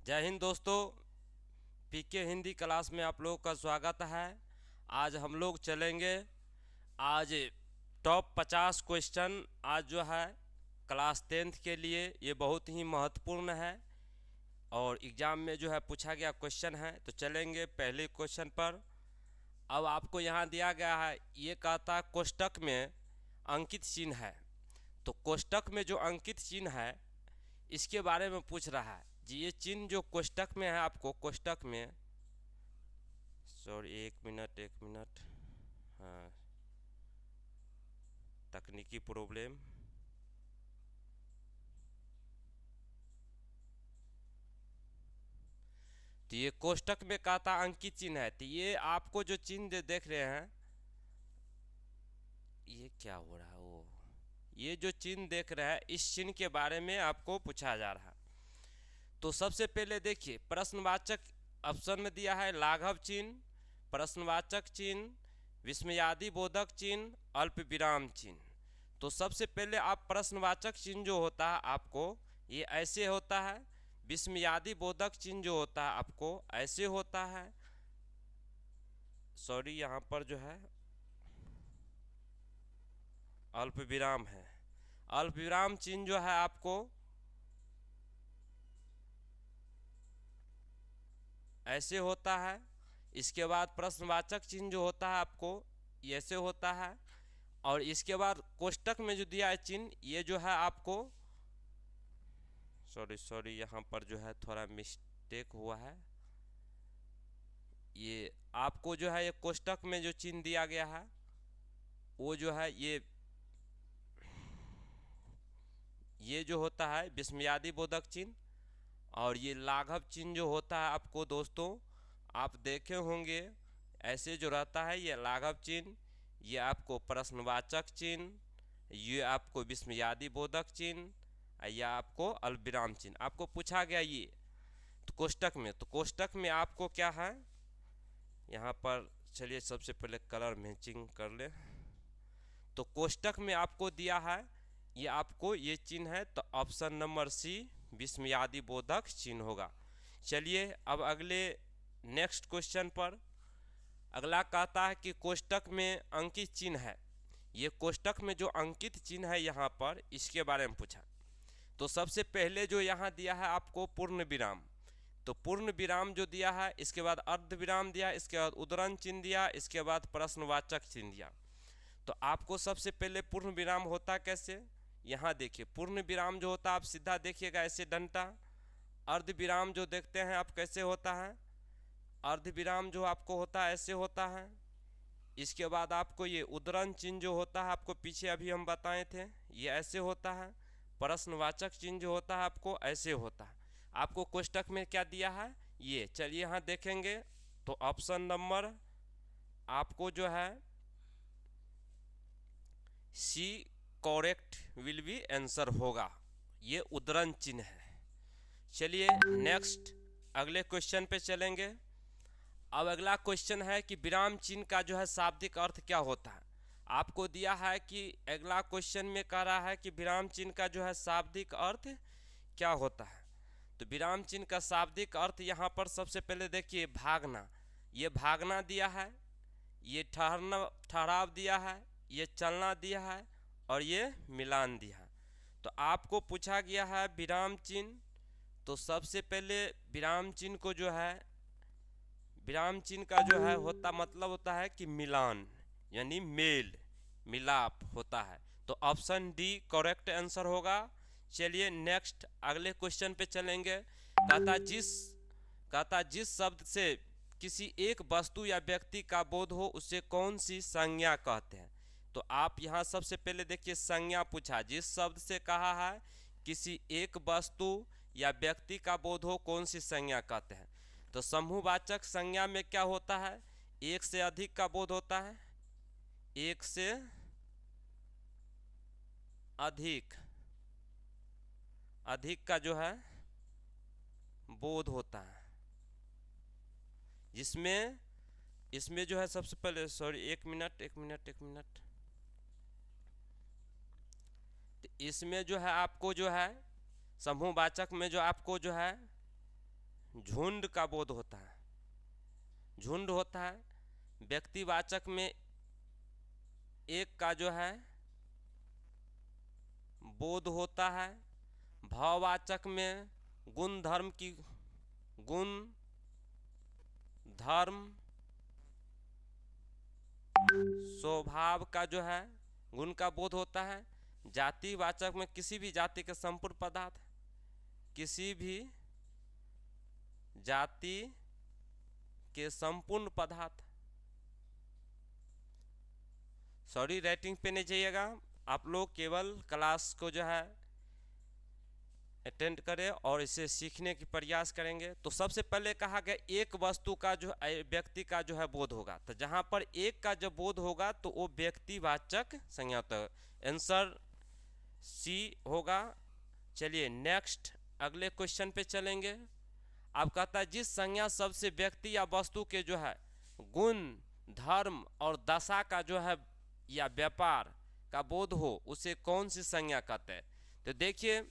जय हिंद दोस्तों। पीके हिंदी क्लास में आप लोगों का स्वागत है। आज हम लोग चलेंगे। आज टॉप 50 क्वेश्चन आज जो है क्लास 10th के लिए ये बहुत ही महत्वपूर्ण है और एग्ज़ाम में जो है पूछा गया क्वेश्चन है। तो चलेंगे पहले क्वेश्चन पर। अब आपको यहाँ दिया गया है, ये कहता है कोष्टक में अंकित चिन्ह है। तो कोष्टक में जो अंकित चिन्ह है इसके बारे में पूछ रहा है जी। ये चिन्ह जो कोष्टक में है, आपको कोष्टक में, सॉरी एक मिनट, हाँ, तकनीकी प्रॉब्लम। तो ये कोष्टक में कहता अंकित चिन्ह है। तो ये आपको जो चिन्ह देख रहे हैं, ये क्या हो रहा है, वो ये जो चिन्ह देख रहे हैं इस चिन्ह के बारे में आपको पूछा जा रहा है। तो सबसे पहले देखिए, प्रश्नवाचक ऑप्शन में दिया है लाघव चिन्ह, प्रश्नवाचक चिन्ह, विस्मयादि बोधक चिन्ह, अल्प विराम चिन्ह। तो सबसे पहले आप प्रश्नवाचक चिन्ह जो होता है आपको ये ऐसे होता है। विस्मयादि बोधक चिन्ह जो होता है आपको ऐसे होता है। सॉरी, यहाँ पर जो है अल्प विराम है। अल्प विराम चिन्ह जो है आपको ऐसे होता है। इसके बाद प्रश्नवाचक चिन्ह जो होता है आपको ऐसे होता है। और इसके बाद कोष्टक में जो दिया है चिन्ह, ये जो है आपको, सॉरी यहाँ पर जो है थोड़ा मिस्टेक हुआ है। ये आपको जो है ये कोष्टक में जो चिन्ह दिया गया है वो जो है ये जो होता है विस्मयादि बोधक चिन्ह। और ये लाघव चिन्ह जो होता है आपको दोस्तों आप देखे होंगे ऐसे जो रहता है ये लाघव चिन्ह, ये आपको प्रश्नवाचक चिन्ह, ये आपको विस्मयादि बोधक चिन्ह, या आपको अल्पविराम चिन्ह आपको पूछा गया ये। तो कोष्टक में, तो कोष्टक में आपको क्या है यहाँ पर, चलिए सबसे पहले कलर मैचिंग कर ले। तो कोष्टक में आपको दिया है ये आपको ये चिन्ह है। तो ऑप्शन नंबर सी विस्मयादि बोधक चिन्ह होगा। चलिए अब अगले नेक्स्ट क्वेश्चन पर। अगला कहता है कि कोष्टक में अंकित चिन्ह है। ये कोष्टक में जो अंकित चिन्ह है यहाँ पर इसके बारे में पूछा। तो सबसे पहले जो यहाँ दिया है आपको पूर्ण विराम। तो पूर्ण विराम जो दिया है, इसके बाद अर्ध विराम दिया, इसके बाद उद्धरण चिन्ह दिया, इसके बाद प्रश्नवाचक चिन्ह दिया। तो आपको सबसे पहले पूर्ण विराम होता कैसे, यहाँ देखिए पूर्ण विराम जो होता है आप सीधा देखिएगा ऐसे डंटा। अर्ध विराम जो देखते हैं आप कैसे होता है, अर्ध विराम जो आपको होता है ऐसे होता है। इसके बाद आपको ये उद्धरण चिन्ह जो होता है आपको पीछे अभी हम बताए थे ये ऐसे होता है। प्रश्नवाचक चिन्ह जो होता है आपको ऐसे होता है। आपको कोष्टक में क्या दिया है ये, चलिए यहाँ देखेंगे। तो ऑप्शन नंबर आपको जो है C correct will be answer होगा, ये उद्धरण चिन्ह है। चलिए नेक्स्ट अगले क्वेश्चन पे चलेंगे। अब अगला क्वेश्चन है कि विराम चिन्ह का जो है शाब्दिक अर्थ क्या होता है। आपको दिया है कि अगला क्वेश्चन में कह रहा है कि विराम चिन्ह का जो है शाब्दिक अर्थ क्या होता है। तो विराम चिन्ह का शाब्दिक अर्थ यहाँ पर सबसे पहले देखिए भागना, ये भागना दिया है, ये ठहरना ठहराव दिया है, ये चलना दिया है, और ये मिलान दिया है। तो आपको पूछा गया है विराम चिन्ह। तो सबसे पहले विराम चिन्ह को जो है, विराम चिन्ह का जो है होता मतलब होता है कि मिलान, यानी मेल मिलाप होता है। तो ऑप्शन डी करेक्ट आंसर होगा। चलिए नेक्स्ट अगले क्वेश्चन पे चलेंगे। कहता जिस शब्द से किसी एक वस्तु या व्यक्ति का बोध हो उसे कौन सी संज्ञा कहते हैं। तो आप यहाँ सबसे पहले देखिए संज्ञा पूछा, जिस शब्द से कहा है किसी एक वस्तु या व्यक्ति का बोध हो कौन सी संज्ञा कहते हैं। तो समूहवाचक संज्ञा में क्या होता है, एक से अधिक का बोध होता है, एक से अधिक अधिक का जो है बोध होता है, जिसमें इसमें जो है सबसे पहले, सॉरी एक मिनट, इसमें जो है आपको जो है समूहवाचक में जो आपको जो है झुंड का बोध होता है। झुंड होता है, व्यक्तिवाचक में एक का जो है बोध होता है, भाववाचक में गुण धर्म की गुण धर्म स्वभाव का जो है गुण का बोध होता है। जातिवाचक में किसी भी जाति के संपूर्ण पदार्थ, किसी भी जाति के संपूर्ण पदार्थ। सॉरी, राइटिंग पे नहीं जाइएगा, आप लोग केवल क्लास को जो है अटेंड करें और इसे सीखने की प्रयास करेंगे। तो सबसे पहले कहा गया एक वस्तु का जो व्यक्ति का जो है बोध होगा। तो जहाँ पर एक का जब बोध होगा तो वो व्यक्तिवाचक संज्ञा होता है। आंसर सी होगा। चलिए नेक्स्ट अगले क्वेश्चन पे चलेंगे। अब कहता है जिस संज्ञा शब्द से व्यक्ति या वस्तु के जो है गुण धर्म और दशा का जो है या व्यापार का बोध हो उसे कौन सी संज्ञा कहते हैं। तो देखिए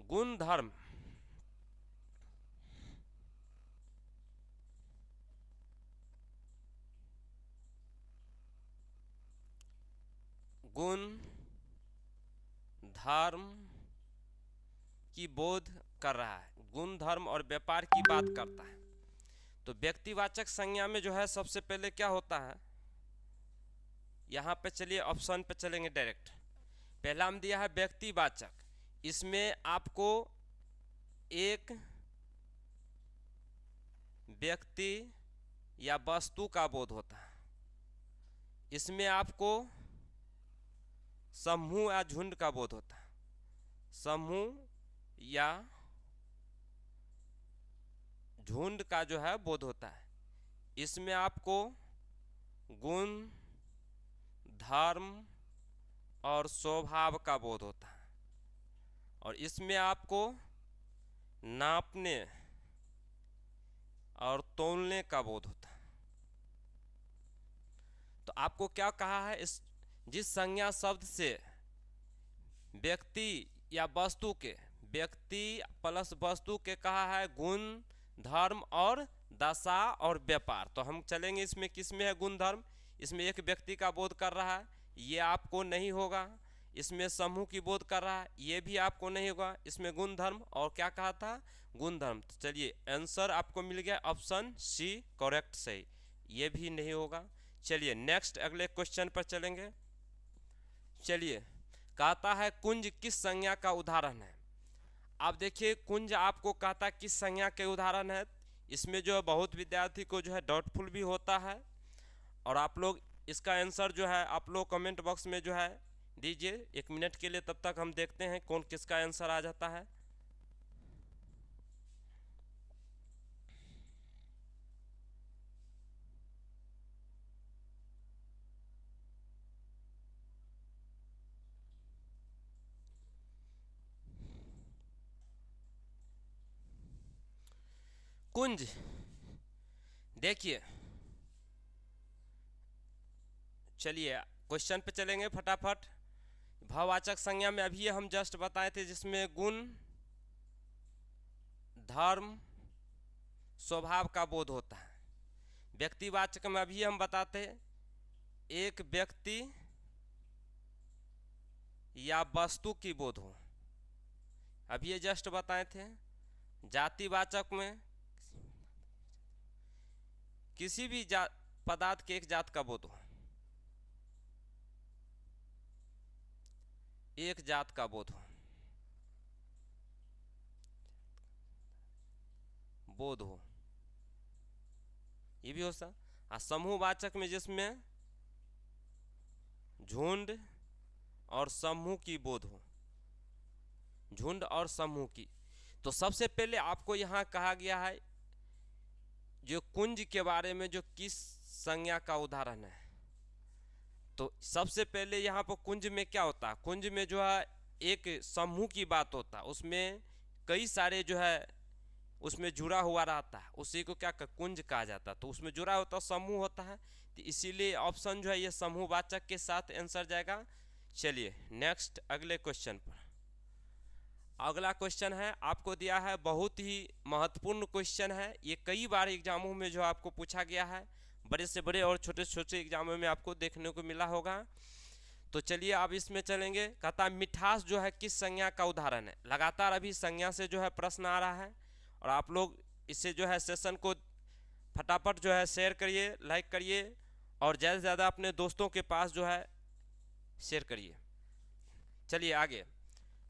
गुण धर्म गुण धर्म की बोध कर रहा है, गुण धर्म और व्यापार की बात करता है। तो व्यक्तिवाचक संज्ञा में जो है सबसे पहले क्या होता है, यहाँ पे चलिए ऑप्शन पे चलेंगे डायरेक्ट। पहला हम दिया है व्यक्तिवाचक, इसमें आपको एक व्यक्ति या वस्तु का बोध होता है। इसमें आपको समूह या झुंड का बोध होता है, समूह या झुंड का जो है बोध होता है। इसमें आपको गुण धर्म और स्वभाव का बोध होता है, और इसमें आपको नापने और तौलने का बोध होता है। तो आपको क्या कहा है, इस जिस संज्ञा शब्द से व्यक्ति या वस्तु के, व्यक्ति प्लस वस्तु के कहा है गुण धर्म और दशा और व्यापार। तो हम चलेंगे इसमें किस में है गुण धर्म, इसमें एक व्यक्ति का बोध कर रहा है, ये आपको नहीं होगा। इसमें समूह की बोध कर रहा है, ये भी आपको नहीं होगा। इसमें गुण धर्म और क्या कहा था, गुण धर्म। तो चलिए आंसर आपको मिल गया ऑप्शन सी करेक्ट सही, ये भी नहीं होगा। चलिए नेक्स्ट अगले क्वेश्चन पर चलेंगे। चलिए कहता है कुंज किस संज्ञा का उदाहरण है। आप देखिए कुंज आपको कहता है किस संज्ञा के उदाहरण है। इसमें जो है बहुत विद्यार्थी को जो है डाउटफुल भी होता है, और आप लोग इसका आंसर जो है आप लोग कमेंट बॉक्स में जो है दीजिए 1 मिनट के लिए, तब तक हम देखते हैं कौन किसका आंसर आ जाता है। कुंज देखिए, चलिए क्वेश्चन पे चलेंगे फटाफट। भाववाचक संज्ञा में अभी हम जस्ट बताए थे जिसमें गुण धर्म स्वभाव का बोध होता है। व्यक्तिवाचक में अभी हम बताते एक व्यक्ति या वस्तु की बोध हो, अभी ये जस्ट बताए थे। जातिवाचक में किसी भी पदार्थ के एक जात का बोध हो, एक जात का बोध हो, बोध हो, ये भी हो सकता। समूहवाचक में जिसमें झुंड और समूह की बोध हो, झुंड और समूह की। तो सबसे पहले आपको यहाँ कहा गया है जो कुंज के बारे में जो किस संज्ञा का उदाहरण है। तो सबसे पहले यहाँ पर कुंज में क्या होता है, कुंज में जो है एक समूह की बात होता है, उसमें कई सारे जो है उसमें जुड़ा हुआ रहता है, उसी को क्या कुंज कहा जाता है। तो उसमें जुड़ा होता समूह होता है, तो इसीलिए ऑप्शन जो है ये समूहवाचक के साथ आंसर जाएगा। चलिए नेक्स्ट अगले क्वेश्चन पर। अगला क्वेश्चन है, आपको दिया है, बहुत ही महत्वपूर्ण क्वेश्चन है ये, कई बार एग्जामों में जो आपको पूछा गया है, बड़े से बड़े और छोटे से छोटे एग्जामों में आपको देखने को मिला होगा। तो चलिए अब इसमें चलेंगे। कहता है मिठास जो है किस संज्ञा का उदाहरण है। लगातार अभी संज्ञा से जो है प्रश्न आ रहा है, और आप लोग इससे जो है सेशन को फटाफट जो है शेयर करिए, लाइक करिए, और ज़्यादा से ज़्यादा अपने दोस्तों के पास जो है शेयर करिए। चलिए आगे।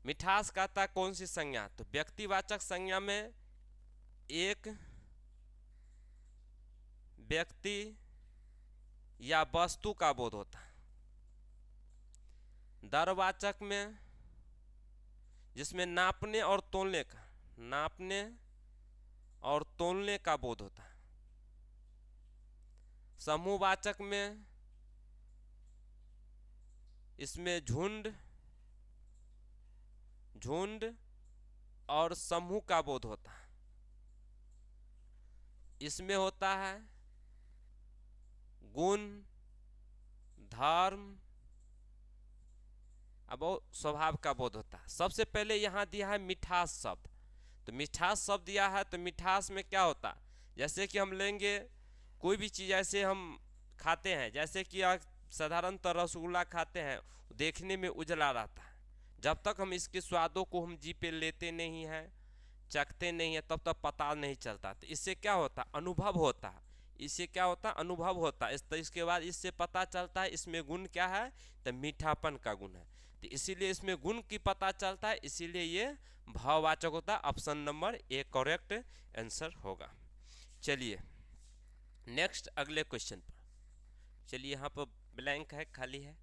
मिठास कहता कौन सी संज्ञा, तो व्यक्तिवाचक संज्ञा में एक व्यक्ति या वस्तु का बोध होता है। दरवाचक में जिसमें नापने और तोलने का बोध होता है। समूहवाचक में इसमें झुंड और समूह का बोध होता है। इसमें होता है गुण, धर्म, अब स्वभाव का बोध होता है। सबसे पहले यहाँ दिया है मिठास शब्द, तो मिठास शब्द दिया है, तो मिठास में क्या होता है, जैसे कि हम लेंगे कोई भी चीज़, ऐसे हम खाते हैं, जैसे कि साधारणतः रसगुल्ला खाते हैं, देखने में उजला रहता है, जब तक हम इसके स्वादों को हम जी पे लेते नहीं हैं, चखते नहीं हैं, तब तक पता नहीं चलता। तो इससे क्या होता है, अनुभव होता है। इससे क्या होता है, अनुभव होता है। तो इसके बाद इससे पता चलता है इसमें गुण क्या है, तो मीठापन का गुण है, तो इसीलिए इसमें गुण की पता चलता है, इसीलिए ये भाववाचक होता है। Option number A correct answer होगा। चलिए नेक्स्ट अगले क्वेश्चन पर चलिए। यहाँ पर ब्लैंक है, खाली है,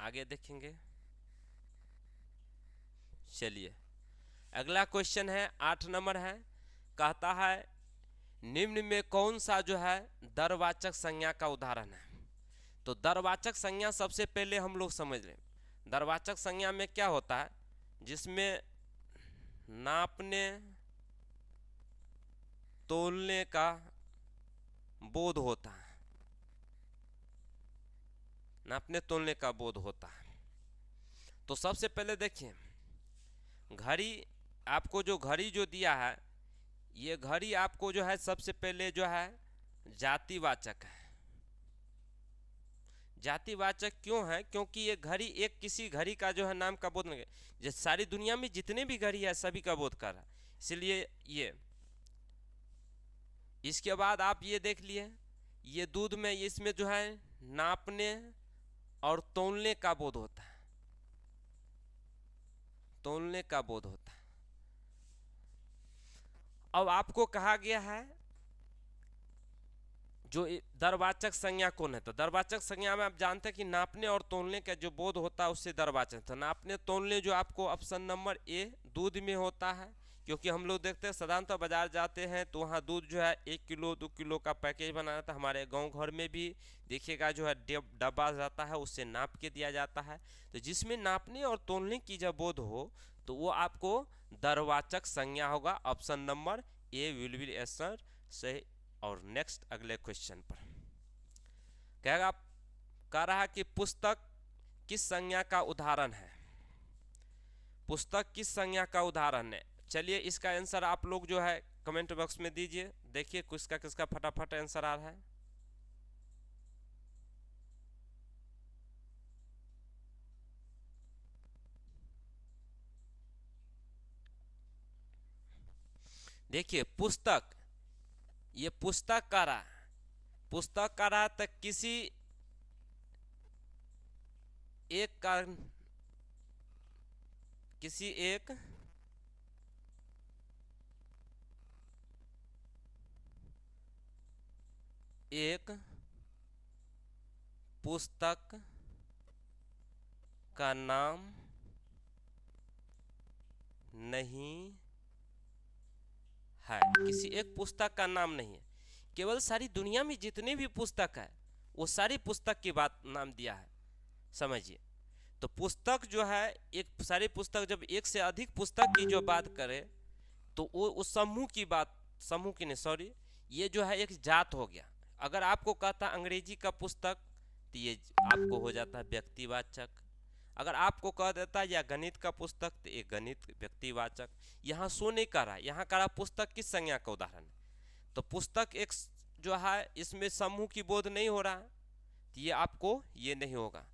आगे देखेंगे। चलिए अगला क्वेश्चन है 8 नंबर है। कहता है निम्न में कौन सा जो है दरवाचक संज्ञा का उदाहरण है। तो दरवाचक संज्ञा सबसे पहले हम लोग समझ लें। दरवाचक संज्ञा में क्या होता है, जिसमें नापने तोलने का बोध होता है, नापने तोलने का बोध होता है। तो सबसे पहले देखिए, घड़ी, आपको जो घड़ी जो दिया है, ये घड़ी आपको जो है सबसे पहले जो है जातिवाचक है। जातिवाचक क्यों है, क्योंकि ये घड़ी एक किसी घड़ी का जो है नाम का बोध नहीं, जैसे सारी दुनिया में जितने भी घड़ी है सभी का बोध कर रहा है, इसलिए ये। इसके बाद आप ये देख लिए, ये दूध में इसमें जो है नापने और तौलने का बोध होता है, तौलने का बोध होता है। अब आपको कहा गया है जो दरवाचक संज्ञा कौन है, तो दरवाचक संज्ञा में आप जानते हैं कि नापने और तौलने का जो बोध होता है उससे दरवाचक। तो नापने तौलने जो आपको ऑप्शन नंबर ए दूध में होता है, क्योंकि हम लोग देखते हैं साधारणतः बाजार जाते हैं तो वहाँ दूध जो है 1 किलो 2 किलो का पैकेज बनाया था। हमारे गांव घर में भी देखिएगा जो है डब्बा जाता है, उससे नाप के दिया जाता है। तो जिसमें नापने और तौलने की जब बोध हो तो वो आपको दरवाचक संज्ञा होगा। Option number A will be answer सही। और नेक्स्ट अगले क्वेश्चन पर कहेगा, कह रहा कि पुस्तक किस संज्ञा का उदाहरण है। पुस्तक किस संज्ञा का उदाहरण है। चलिए इसका आंसर आप लोग जो है कमेंट बॉक्स में दीजिए, देखिए किसका किसका फटाफट आंसर आ रहा है। देखिए पुस्तक, ये पुस्तक का रहा, पुस्तक का रहा तो किसी एक का, किसी एक पुस्तक का नाम नहीं है। किसी एक पुस्तक का नाम नहीं है, केवल सारी दुनिया में जितने भी पुस्तक है वो सारी पुस्तक की बात नाम दिया है, समझिए। तो पुस्तक जो है एक सारी पुस्तक, जब एक से अधिक पुस्तक की जो बात करे तो वो उस समूह की बात, समूह की नहीं सॉरी, ये जो है एक जात हो गया। अगर आपको कहता अंग्रेजी का पुस्तक तो ये आपको हो जाता है व्यक्तिवाचक। अगर आपको कह देता या गणित का पुस्तक तो एक गणित व्यक्तिवाचक, यहाँ शो नहीं कर रहा, यहाँ कर रहा पुस्तक किस संज्ञा का उदाहरण है। तो पुस्तक एक जो है इसमें समूह की बोध नहीं हो रहा है, तो ये आपको ये नहीं होगा।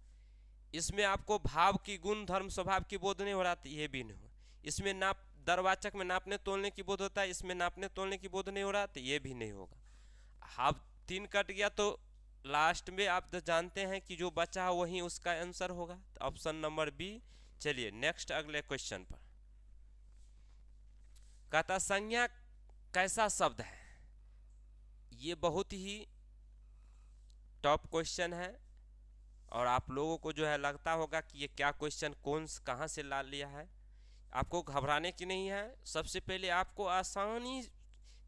इसमें आपको भाव की गुण धर्म स्वभाव की बोध नहीं हो रहा, तो ये भी नहीं हो। इसमें नाप दरवाचक में नापने तोलने की बोध होता है, इसमें नापने तोलने की बोध नहीं हो रहा, तो ये भी नहीं होगा। अब 3 कट गया तो लास्ट में आप तो जानते हैं कि जो बचा है वही उसका आंसर होगा, तो ऑप्शन नंबर बी। चलिए नेक्स्ट अगले क्वेश्चन पर। कहता संज्ञा कैसा शब्द है, ये बहुत ही टॉप क्वेश्चन है और आप लोगों को जो है लगता होगा कि ये क्या क्वेश्चन कौन कहाँ से ला लिया है। आपको घबराने की नहीं है, सबसे पहले आपको आसानी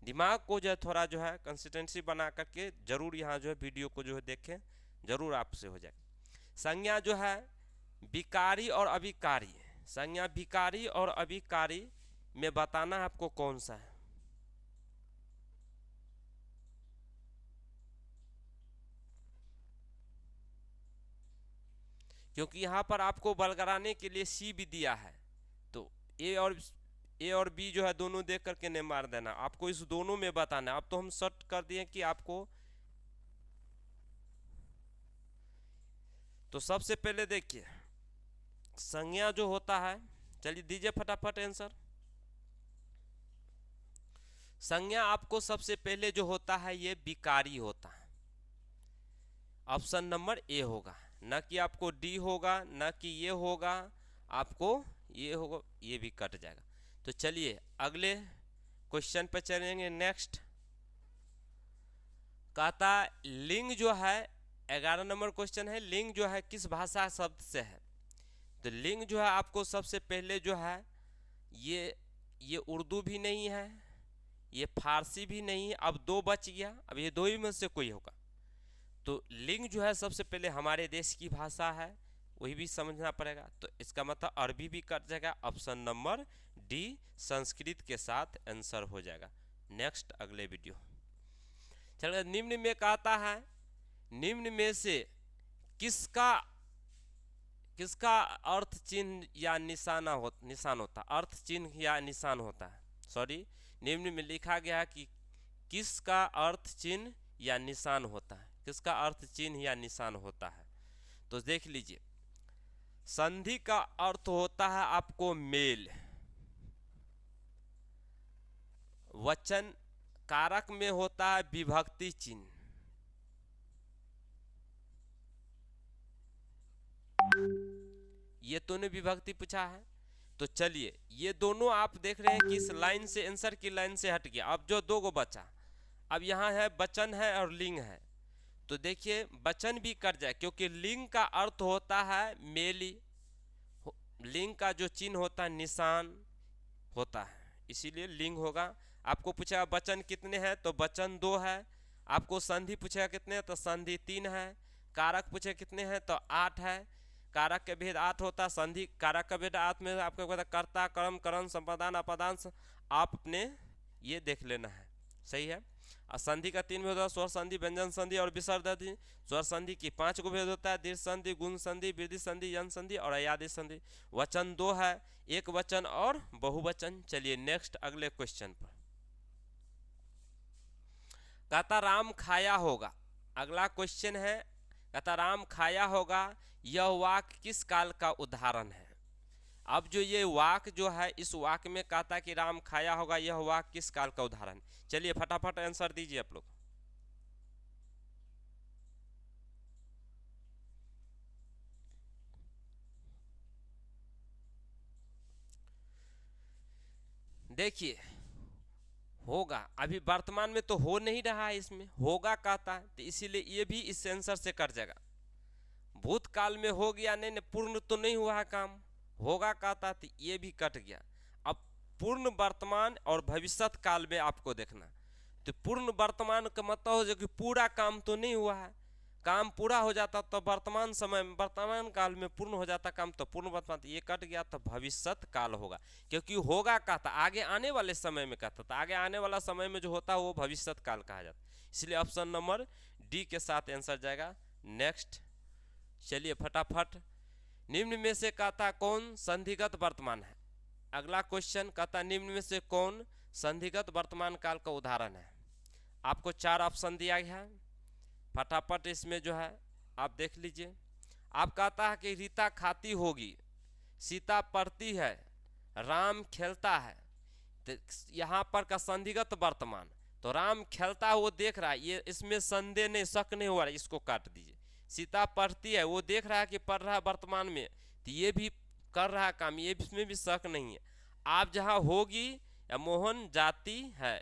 दिमाग को जो है थोड़ा जो है कंसिस्टेंसी बना करके जरूर यहाँ जो है वीडियो को जो है देखें, जरूर आपसे हो जाए। संज्ञा जो है विकारी और अभिकारी, संज्ञा विकारी और अभिकारी में बताना है आपको कौन सा है। क्योंकि यहाँ पर आपको बलगराने के लिए सी भी दिया है, तो ए और बी जो है दोनों देख करके नहीं मार देना, आपको इस दोनों में बताना। अब तो हम शॉर्ट कर दिए कि आपको, तो सबसे पहले देखिए संज्ञा जो होता है, चलिए दीजिए फटाफट आंसर। संज्ञा आपको सबसे पहले जो होता है ये विकारी होता है, ऑप्शन नंबर ए होगा, न कि आपको डी होगा, न कि ये होगा, आपको ये होगा, ये भी कट जाएगा। तो चलिए अगले क्वेश्चन पे चलेंगे। नेक्स्ट कहता लिंग जो है 11 नंबर क्वेश्चन है, लिंग जो है किस भाषा शब्द से है। तो लिंग जो है आपको सबसे पहले जो है ये उर्दू भी नहीं है, ये फारसी भी नहीं है, अब 2 बच गया, अब ये 2 ही में से कोई होगा। तो लिंग जो है सबसे पहले हमारे देश की भाषा है, वही भी समझना पड़ेगा, तो इसका मतलब अरबी भी कट जाएगा, ऑप्शन नंबर डी संस्कृत के साथ आंसर हो जाएगा। नेक्स्ट अगले वीडियो चलिए। निम्न में कहता है निम्न में से किसका अर्थ चिन्ह या निशान होता, अर्थ चिन्ह या निशान होता है। सॉरी, निम्न में लिखा गया है कि किसका अर्थ चिन्ह या निशान होता है, किसका अर्थ चिन्ह या निशान होता है। तो देख लीजिए, संधि का अर्थ होता है आपको मेल, वचन कारक में होता है विभक्ति चिन्ह, ये तो ने विभक्ति पूछा है। तो चलिए ये दोनों आप देख रहे हैं कि इस लाइन से आंसर की लाइन से हट गया। अब जो 2 गो बचा, अब यहाँ है वचन है और लिंग है, तो देखिए वचन भी कट जाए, क्योंकि लिंग का अर्थ होता है मेली, लिंग का जो चिन्ह होता है निशान होता है, इसीलिए लिंग होगा। आपको पूछेगा वचन कितने हैं, तो वचन 2 है। आपको संधि पूछेगा कितने हैं, तो संधि 3 है। कारक पूछे कितने हैं, तो 8 है। कारक के भेद 8 होता, संधि कारक का भेद 8 में आपको पता कर्ता कर्म करण संपादन अपदांश, आप अपने ये देख लेना है, सही है। और संधि का 3 भेद होता है, स्वर संधि, व्यंजन संधि और विसर्ग संधि। स्वर संधि की 5 गो भेद होता है, दीर्घ संधि, गुण संधि, वृद्धि संधि, यन संधि और अयादि संधि। वचन 2 है, एक वचन और बहुवचन। चलिए नेक्स्ट अगले क्वेश्चन पर। कहता राम खाया होगा, अगला क्वेश्चन है, कहता राम खाया होगा, यह वाक्य किस काल का उदाहरण है। अब जो ये वाक्य जो है, इस वाक्य में कहता कि राम खाया होगा, यह वाक्य किस काल का उदाहरण। चलिए फटाफट आंसर दीजिए आप लोग। देखिए होगा, अभी वर्तमान में तो हो नहीं रहा है, इसमें होगा कहता है, तो इसीलिए ये भी इस आंसर से कट जाएगा। भूतकाल में हो गया, नहीं पूर्ण तो नहीं हुआ है काम, होगा कहता, तो ये भी कट गया। अब पूर्ण वर्तमान और भविष्यत काल में आपको देखना, तो पूर्ण वर्तमान का मतलब हो कि पूरा काम तो नहीं हुआ है, काम पूरा हो जाता तो वर्तमान समय में, वर्तमान काल में पूर्ण हो जाता काम, तो पूर्ण वर्तमान, तो ये कट गया, तो भविष्यत काल होगा। क्योंकि होगा कहता आगे आने वाले समय में कहता, तो आगे आने वाला समय में जो होता है वो भविष्यत काल कहा जाता, इसलिए ऑप्शन नंबर डी के साथ आंसर जाएगा। नेक्स्ट चलिए फटाफट निम्न में से कहता कौन संधिगत वर्तमान है। अगला क्वेश्चन कहता निम्न में से कौन संधिगत वर्तमान काल का उदाहरण है। आपको 4 ऑप्शन दिया गया है, फटाफट इसमें जो है आप देख लीजिए। आप कहता है कि रीता खाती होगी, सीता पढ़ती है, राम खेलता है। तो यहाँ पर का संधिगत वर्तमान, तो राम खेलता है वो देख रहा है, ये इसमें संदेह नहीं, शक नहीं हो रहा है, इसको काट दीजिए। सीता पढ़ती है, वो देख रहा है कि पढ़ रहा है वर्तमान में, तो ये भी कर रहा है काम, ये इसमें भी शक नहीं है। आप जहाँ होगी या मोहन जाती है,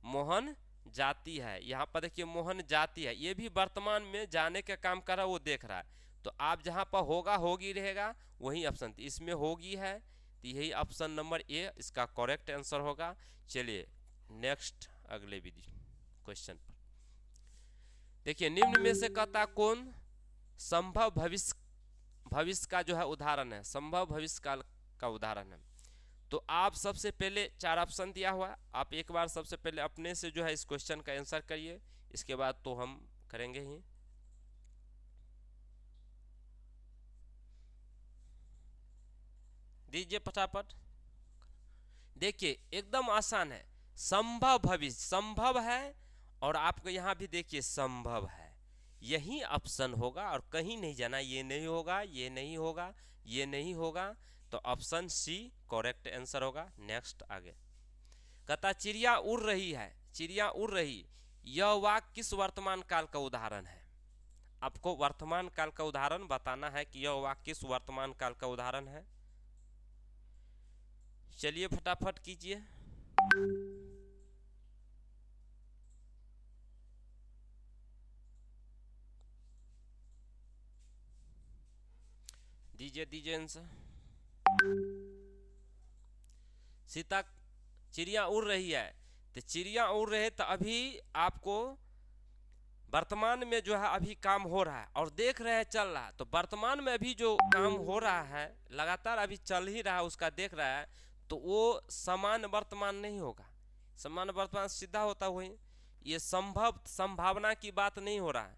मोहन जाती है, यहाँ पर देखिए मोहन जाती है, ये भी वर्तमान में जाने का काम कर रहा है, वो देख रहा है। तो आप जहाँ पर होगा होगी रहेगा वही ऑप्शन, इसमें होगी है, तो यही ऑप्शन नंबर ए इसका करेक्ट आंसर होगा। चलिए नेक्स्ट अगले विधि क्वेश्चन पर देखिए। निम्न में से कहता कौन संभव भविष्य का जो है उदाहरण है, संभव भविष्य काल का उदाहरण है। तो आप सबसे पहले 4 ऑप्शन दिया हुआ है, आप एक बार सबसे पहले अपने से जो है इस क्वेश्चन का आंसर करिए, इसके बाद तो हम करेंगे ही। दीजिए फटाफट। देखिए एकदम आसान है, संभव भविष्य, संभव है और आपको यहाँ भी देखिए संभव है, यही ऑप्शन होगा और कहीं नहीं जाना। ये नहीं होगा, ये नहीं होगा, ये नहीं होगा, तो ऑप्शन सी करेक्ट आंसर होगा। नेक्स्ट आगे कहता चिड़िया उड़ रही है, चिड़िया उड़ रही, यह वाक्य किस वर्तमान काल का उदाहरण है। आपको वर्तमान काल का उदाहरण बताना है कि यह वाक्य किस वर्तमान काल का उदाहरण है। चलिए फटाफट कीजिए। दीजिए दीजिए आंसर। सीता चिड़िया उड़ रही है, तो चिड़िया उड़ रहे तो अभी आपको वर्तमान में जो है अभी काम हो रहा है और देख रहे हैं चल रहा है, तो वर्तमान में अभी जो काम हो रहा है लगातार अभी चल ही रहा है, उसका देख रहा है, तो वो समान वर्तमान नहीं होगा। समान वर्तमान सीधा होता वही, ये संभव संभावना की बात नहीं हो रहा है,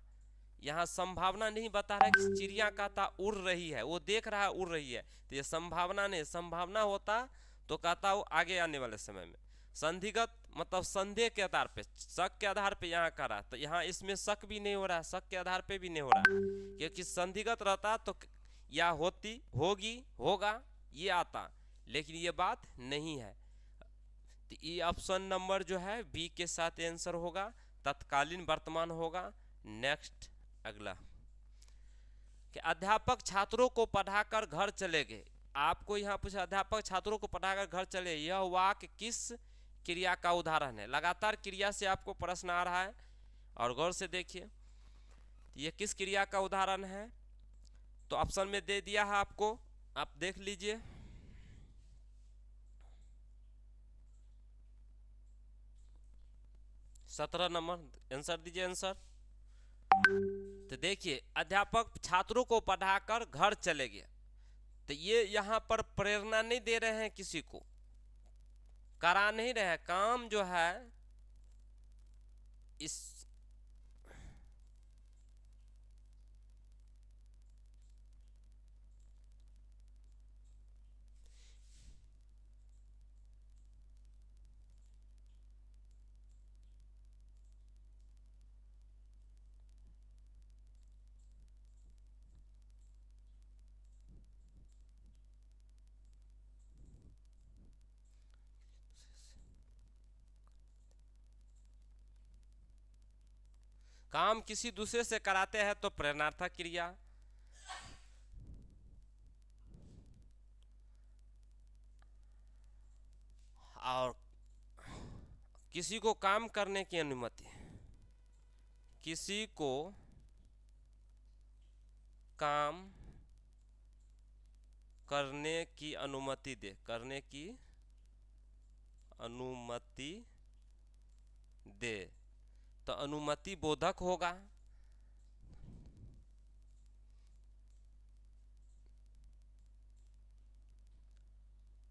यहाँ संभावना नहीं बता रहा है कि चिड़िया कहता उड़ रही है, वो देख रहा है उड़ रही है, तो ये संभावना नहीं। संभावना होता तो कहता वो आगे आने वाले समय में। संधिगत मतलब संदेह के आधार पे, शक के आधार पे यहाँ करा, तो यहाँ इसमें शक भी नहीं हो रहा, शक के आधार पे भी नहीं हो रहा, क्योंकि संधिगत रहता तो या होती, होगी, होगा, ये आता, लेकिन ये बात नहीं है। तो ये ऑप्शन नंबर जो है बी के साथ आंसर होगा, तत्कालीन वर्तमान होगा। नेक्स्ट अगला कि अध्यापक छात्रों को पढ़ाकर घर चले गए। आपको यहाँ पूछा अध्यापक छात्रों को पढ़ाकर घर चले, यह वाक्य किस क्रिया का उदाहरण है। लगातार क्रिया से आपको प्रश्न आ रहा है और गौर से देखिए ये किस क्रिया का उदाहरण है। तो ऑप्शन में दे दिया है आपको, आप देख लीजिए। सत्रह नंबर आंसर दीजिए आंसर। तो देखिए अध्यापक छात्रों को पढ़ाकर घर चले गए, तो ये यहाँ पर प्रेरणा नहीं दे रहे हैं, किसी को करा नहीं रहे हैं, काम जो है इस काम किसी दूसरे से कराते हैं तो प्रेरणार्थक क्रिया, और किसी को काम करने की अनुमति, किसी को काम करने की अनुमति दे, करने की अनुमति दे, तो अनुमति बोधक होगा।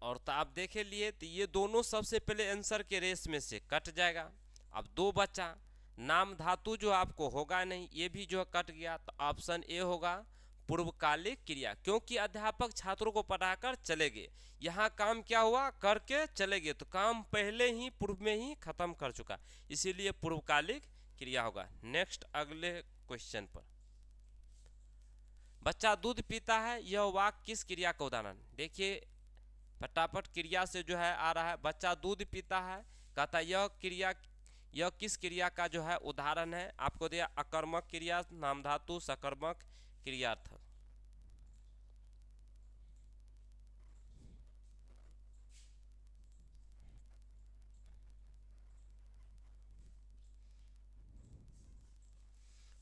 और तो आप देखे लिए तो ये दोनों सबसे पहले आंसर के रेस में से कट जाएगा। अब 2 बचा, नाम धातु जो आपको होगा नहीं, ये भी जो कट गया, तो ऑप्शन ए होगा पूर्वकालिक क्रिया, क्योंकि अध्यापक छात्रों को पढ़ाकर चले गए। यहाँ काम क्या हुआ, करके चले गए, तो काम पहले ही पूर्व में ही खत्म कर चुका, इसीलिए पूर्वकालिक क्रिया होगा। नेक्स्ट अगले क्वेश्चन पर, बच्चा दूध पीता है, यह वाक्य किस क्रिया का उदाहरण। देखिए फटाफट क्रिया से जो है आ रहा है, बच्चा दूध पीता है, कहता यह क्रिया, यह किस क्रिया का जो है उदाहरण है। आपको दिया अकर्मक क्रिया, नाम धातु, सकर्मक, क्रियार्थ।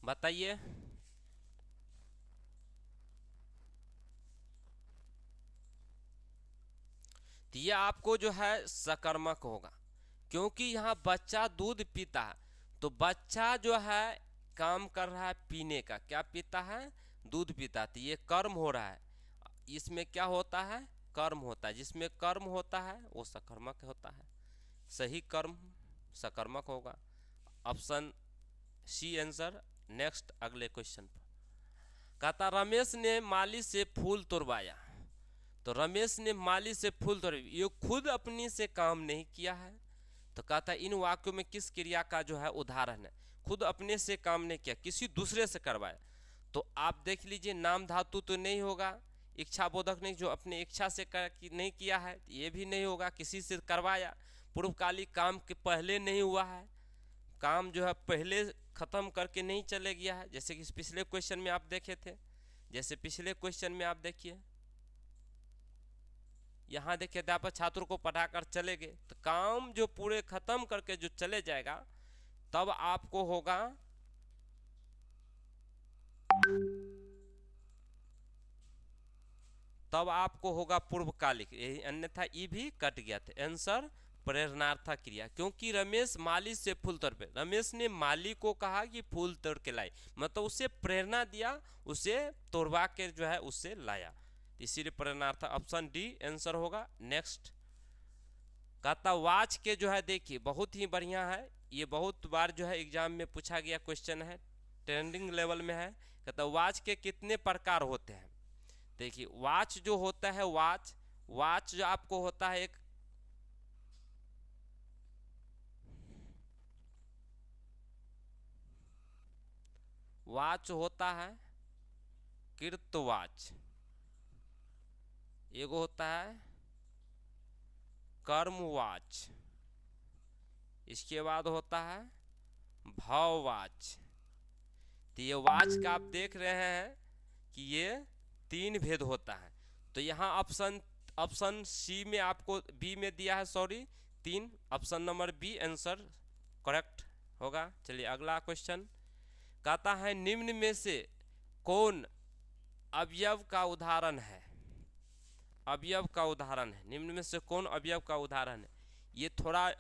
बताइए। तो ये आपको जो है सकर्मक होगा, क्योंकि यहाँ बच्चा दूध पीता है, तो बच्चा जो है काम कर रहा है पीने का, क्या पीता है, दूध पीता है, तो ये कर्म हो रहा है, इसमें क्या होता है, कर्म होता है, जिसमें कर्म होता है वो सकर्मक होता है, सही कर्म सकर्मक होगा। Option C answer. नेक्स्ट अगले क्वेश्चन पर, कहता रमेश ने माली से फूल तोड़वाया, तो रमेश ने माली से फूल तोड़वाया, ये खुद अपनी से काम नहीं किया है, तो कहता इन वाक्यों में किस क्रिया का जो है उदाहरण है। खुद अपने से काम नहीं किया, किसी दूसरे से करवाया, तो आप देख लीजिए नाम धातु तो नहीं होगा, इच्छा बोधक नहीं, जो अपने इच्छा से नहीं किया है ये भी नहीं होगा, किसी से करवाया, पूर्वकालिक काम के पहले नहीं हुआ है, काम जो है पहले खत्म करके नहीं चले गया है, जैसे कि पिछले क्वेश्चन में आप देखे थे, जैसे पिछले क्वेश्चन में आप देखिए, यहाँ देखिए अध्यापक छात्रों को पढ़ाकर चले गए, तो काम जो पूरे खत्म करके जो चले जाएगा तब आपको होगा पूर्वकालिक, यही, अन्यथा ई भी कट गया था। आंसर प्रेरणार्थक क्रिया, क्योंकि रमेश माली से फूल तोड़ पे, रमेश ने माली को कहा कि फूल तोड़ के लाए, मतलब उसे प्रेरणा दिया, उसे तोड़वा के जो है उससे लाया, इसीलिए प्रेरणार्थक। ऑप्शन डी आंसर होगा। नेक्स्ट कहता वाच के जो है, देखिए बहुत ही बढ़िया है, ये बहुत बार जो है एग्जाम में पूछा गया क्वेश्चन है, ट्रेंडिंग लेवल में है। कहता वाच के कितने प्रकार होते हैं। देखिए वाच जो होता है, वाच जो आपको होता है, एक वाच होता है कृतवाच, एगो होता है कर्मवाच, इसके बाद होता है भाववाच। तो ये वाच का आप देख रहे हैं कि ये 3 भेद होता है, तो यहाँ ऑप्शन सी में आपको, बी में दिया है, sorry 3, option number B answer correct होगा। चलिए अगला क्वेश्चन, कहता है निम्न में से कौन अवयव का उदाहरण है। अवयव का उदाहरण है, निम्न में से कौन अवयव का उदाहरण है। ये थोड़ा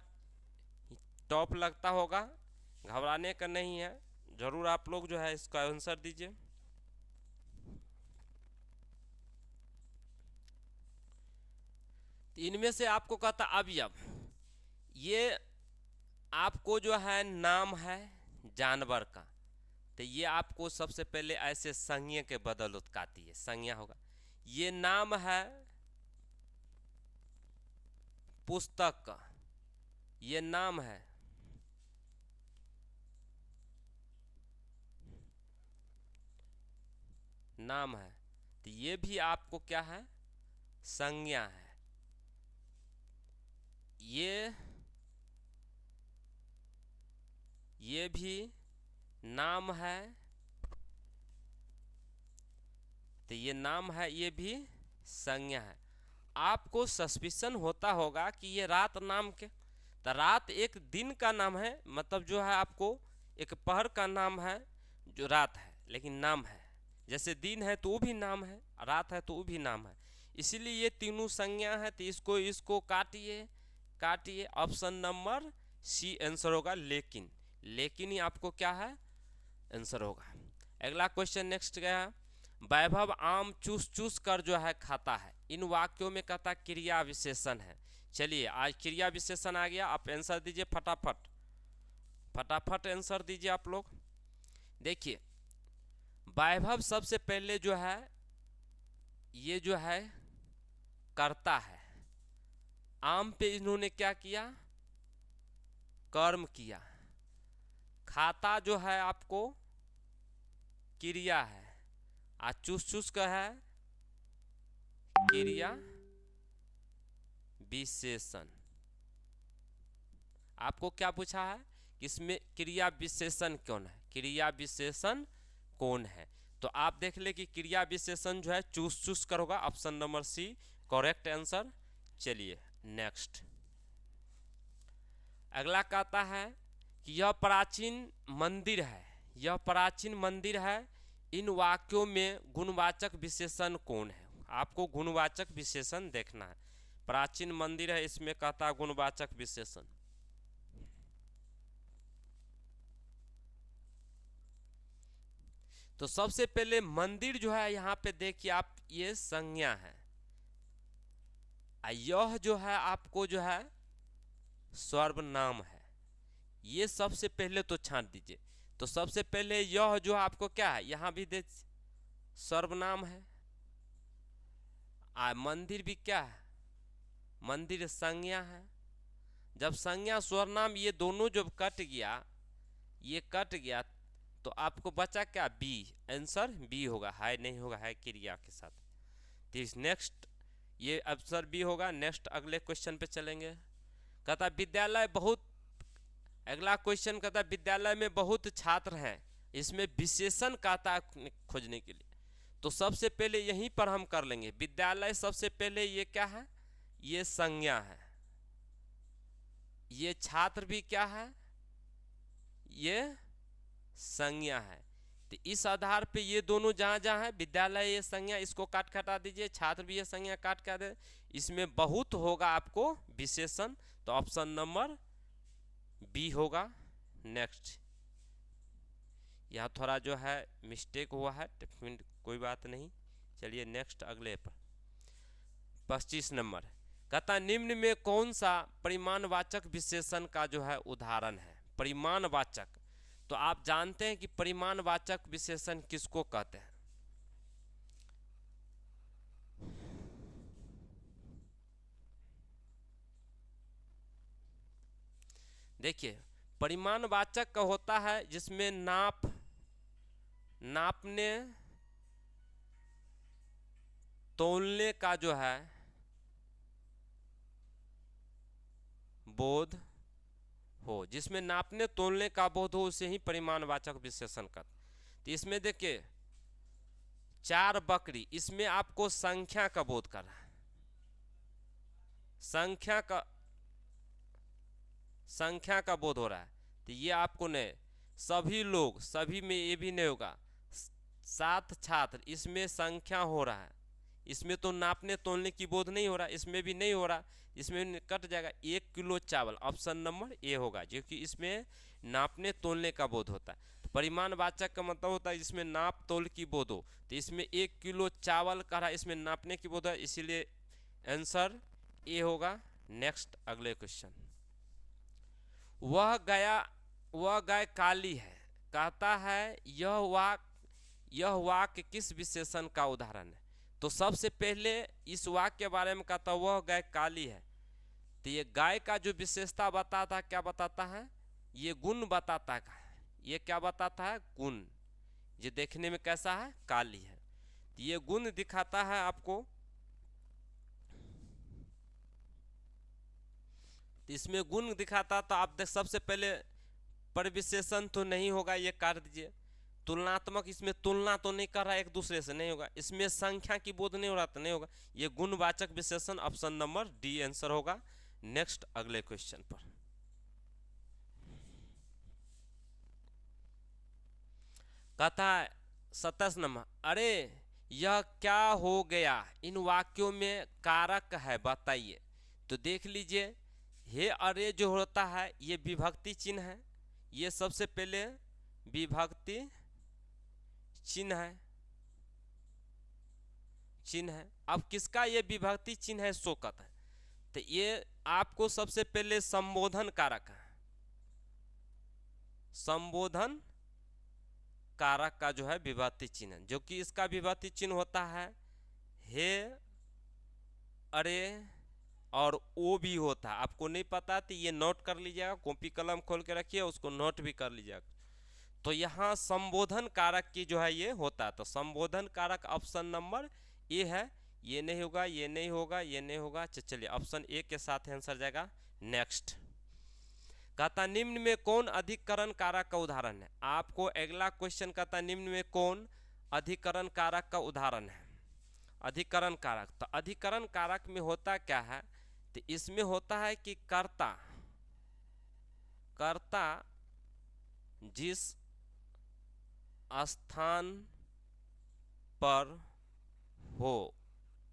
टॉप लगता होगा, घबराने का नहीं है, जरूर आप लोग जो है इसका आंसर दीजिए। इनमें से आपको कहता अवयव, ये आपको जो है नाम है जानवर का, तो ये आपको सबसे पहले ऐसे संज्ञा के बदल उत्काती है, संज्ञा होगा। ये नाम है पुस्तक का, ये नाम है नाम है, तो ये भी आपको क्या है, संज्ञा है। ये भी नाम है, तो ये नाम है, ये भी संज्ञा है। आपको सस्पिशन होता होगा कि ये रात नाम के, तो रात एक दिन का नाम है, मतलब जो है आपको एक पहर का नाम है जो रात है, लेकिन नाम है, जैसे दिन है तो वो भी नाम है, रात है तो वो भी नाम है, इसीलिए ये तीनों संज्ञा है। तो इसको काटिए, ऑप्शन नंबर सी आंसर होगा, लेकिन ही आपको क्या है आंसर होगा। अगला क्वेश्चन नेक्स्ट गया, वैभव आम चूस चूस कर जो है खाता है, इन वाक्यों में कहता क्रिया विशेषण है। चलिए आज क्रिया विशेषण आ गया, आप आंसर दीजिए फटाफट आंसर दीजिए आप लोग। देखिए वैभव सबसे पहले जो है ये जो है करता है, आम पे इन्होंने क्या किया, कर्म किया। खाता जो है आपको क्रिया है, आ चूस चूस का है क्रिया विशेषण। आपको क्या पूछा है, इसमें क्रिया विशेषण कौन है, क्रिया विशेषण कौन है। तो आप देख ले कि क्रिया विशेषण जो है चूस चूस कर होगा, option number C correct answer. चलिए नेक्स्ट, अगला कहता है कि यह प्राचीन मंदिर है, यह प्राचीन मंदिर है, इन वाक्यों में गुणवाचक विशेषण कौन है। आपको गुणवाचक विशेषण देखना है। प्राचीन मंदिर है, इसमें कहता है गुणवाचक विशेषण। तो सबसे पहले मंदिर जो है यहाँ पे देखिए आप, ये संज्ञा है, यह जो है आपको जो है सर्वनाम है। ये सबसे पहले तो छांट दीजिए। तो सबसे पहले यह जो आपको क्या है, यहाँ भी दे सर्वनाम है, मंदिर भी क्या है, मंदिर संज्ञा है। जब संज्ञा सर्वनाम ये दोनों जब कट गया, ये कट गया, तो आपको बचा क्या, बी, आंसर बी होगा, है नहीं होगा, है क्रिया के साथ। तो नेक्स्ट ये आंसर बी होगा। नेक्स्ट अगले क्वेश्चन पे चलेंगे। कहता विद्यालय बहुत, अगला क्वेश्चन कहता विद्यालय में बहुत छात्र हैं, इसमें विशेषण कहता है खोजने के लिए। तो सबसे पहले यहीं पर हम कर लेंगे, विद्यालय सबसे पहले ये क्या है, ये संज्ञा है, ये छात्र भी क्या है, ये संज्ञा है। तो इस आधार पे ये दोनों जहां जहां है, विद्यालय ये संज्ञा, इसको काट हटा दीजिए, छात्र भी ये संज्ञा काट कर दे, इसमें बहुत होगा आपको विशेषण। तो ऑप्शन नंबर बी होगा। नेक्स्ट, यहाँ थोड़ा जो है मिस्टेक हुआ है, कोई बात नहीं। चलिए नेक्स्ट अगले पर 25 नंबर कहता निम्न में कौन सा परिमाणवाचक विशेषण का जो है उदाहरण है। परिमाणवाचक, तो आप जानते हैं कि परिमाणवाचक विशेषण किसको कहते हैं। देखिए परिमाणवाचक का होता है जिसमें नापने तौलने का जो है बोध हो, जिसमें नापने तोलने का बोध हो उसे ही परिमाणवाचक विशेषण कहते। तो इसमें देखिए 4 बकरी, इसमें आपको संख्या का बोध कर रहा है, संख्या का बोध हो रहा है। तो ये आपको नहीं, सभी लोग, सभी में ये भी नहीं होगा। 7 छात्र, इसमें संख्या हो रहा है, इसमें तो नापने तोलने की बोध नहीं हो रहा, इसमें भी नहीं हो रहा, इसमें कट जाएगा। 1 किलो चावल, ऑप्शन नंबर ए होगा, जो कि इसमें नापने तोलने का बोध होता है। तो परिमाणवाचक का मतलब होता है जिसमें नाप तोल की बोध हो। तो इसमें 1 किलो चावल का रहा, इसमें नापने की बोध है, इसीलिए आंसर ए होगा। नेक्स्ट अगले क्वेश्चन, वह गाय काली है, कहता है यह वाक्य किस विशेषण का उदाहरण है। तो सबसे पहले इस वाक्य के बारे में कहता है वह गाय काली है। तो ये गाय का जो विशेषता बताता है, क्या बताता है, ये गुण बताता है। ये क्या बताता है, गुण, ये देखने में कैसा है, काली है। तो ये गुण दिखाता है आपको। तो इसमें गुण दिखाता, तो आप देख सबसे पहले परिविशेषण तो नहीं होगा, ये काट दीजिए। तुलनात्मक, इसमें तुलना तो नहीं कर रहा है एक दूसरे से, नहीं होगा। इसमें संख्या की बोध नहीं हो रहा, तो नहीं होगा। ये गुणवाचक विशेषण, ऑप्शन नंबर डी आंसर होगा। नेक्स्ट अगले क्वेश्चन पर कहता है 27 नंबर, अरे यह क्या हो गया, इन वाक्यों में कारक है बताइए। तो देख लीजिए, हे अरे जो होता है ये विभक्ति चिन्ह है, ये सबसे पहले विभक्ति चिन्ह है। अब किसका ये विभक्ति चिन्ह है, सो कहता है। तो ये आपको सबसे पहले संबोधन कारक है, संबोधन कारक का जो है विभक्ति चिन्ह, जो कि इसका विभक्ति चिन्ह होता है हे, अरे और ओ भी होता है। आपको नहीं पता तो ये नोट कर लीजिएगा, कॉपी कलम खोल के रखिए, उसको नोट भी कर लीजिएगा। तो यहाँ संबोधन कारक की जो है ये होता है। तो संबोधन कारक ऑप्शन नंबर ए है। ये नहीं होगा, ये नहीं होगा, ये नहीं होगा। चलिए ऑप्शन ए के साथ आंसर जाएगा। नेक्स्ट कहता निम्न में कौन अधिकरण कारक का उदाहरण है। आपको अगला क्वेश्चन कहता निम्न में कौन अधिकरण कारक का उदाहरण है। अधिकरण कारक, तो अधिकरण कारक में होता क्या है, तो इसमें होता है कि कर्ता जिस स्थान पर हो